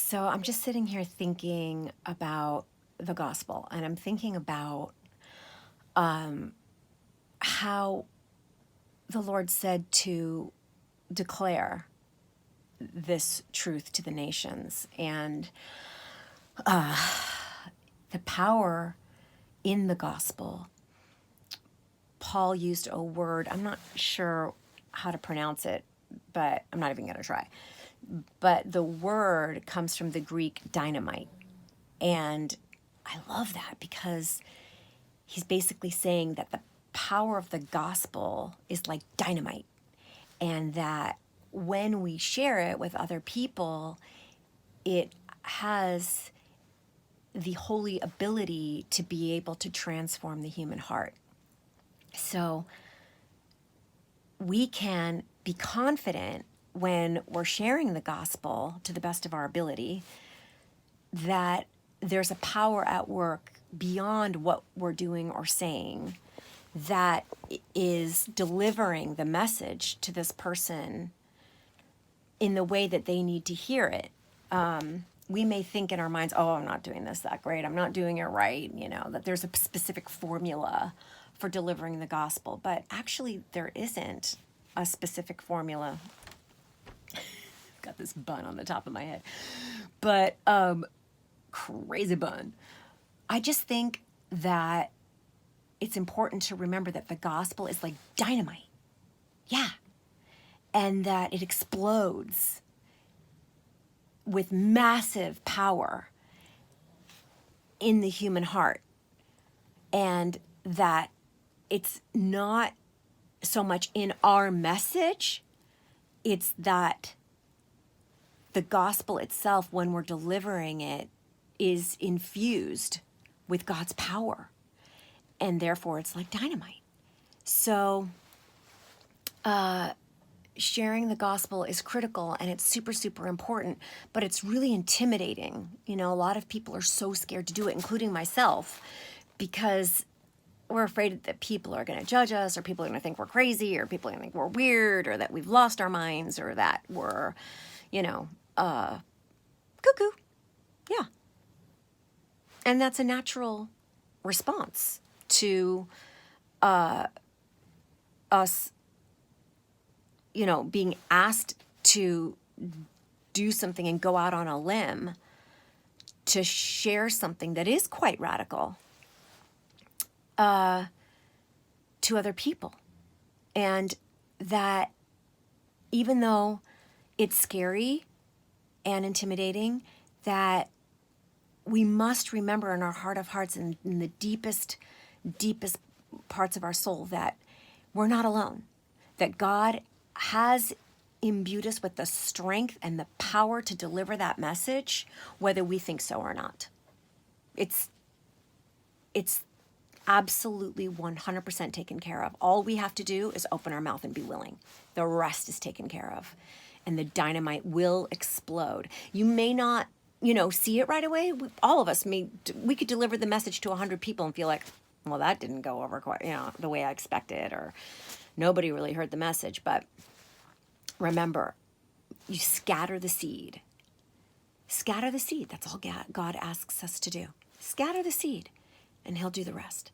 So I'm just sitting here thinking about the gospel, and I'm thinking about how the Lord said to declare this truth to the nations, and the power in the gospel. Paul used a word, I'm not sure how to pronounce it, but I'm not even going to try. But the word comes from the Greek dynamite. And I love that because he's basically saying that the power of the gospel is like dynamite, and that when we share it with other people, it has the holy ability to be able to transform the human heart. So we can be confident when we're sharing the gospel to the best of our ability that there's a power at work beyond what we're doing or saying that is delivering the message to this person in the way that they need to hear it. We may think in our minds, oh, I'm not doing this that great, I'm not doing it right, that there's a specific formula for delivering the gospel, but actually there isn't a specific formula. I've got this bun on the top of my head, but crazy bun. I just think that it's important to remember that the gospel is like dynamite. Yeah. And that it explodes with massive power in the human heart. And that it's not so much in our message, it's that the gospel itself, when we're delivering it, is infused with God's power. And therefore, it's like dynamite. So, sharing the gospel is critical, and it's super, super important, but it's really intimidating. A lot of people are so scared to do it, including myself, because we're afraid that people are going to judge us, or people are going to think we're crazy, or people are going to think we're weird, or that we've lost our minds, or that we're, cuckoo. Yeah. And that's a natural response to us, being asked to do something and go out on a limb to share something that is quite radical to other people. And that even though it's scary and intimidating, that we must remember in our heart of hearts and in the deepest parts of our soul that we're not alone, that God has imbued us with the strength and the power to deliver that message, whether we think so or not. It's absolutely 100% taken care of. All we have to do is open our mouth and be willing. The rest is taken care of. And the dynamite will explode. You may not, see it right away. All of us, we could deliver the message to 100 people and feel like, well, that didn't go over quite, the way I expected, or nobody really heard the message. But remember, you scatter the seed. Scatter the seed. That's all God asks us to do. Scatter the seed, and he'll do the rest.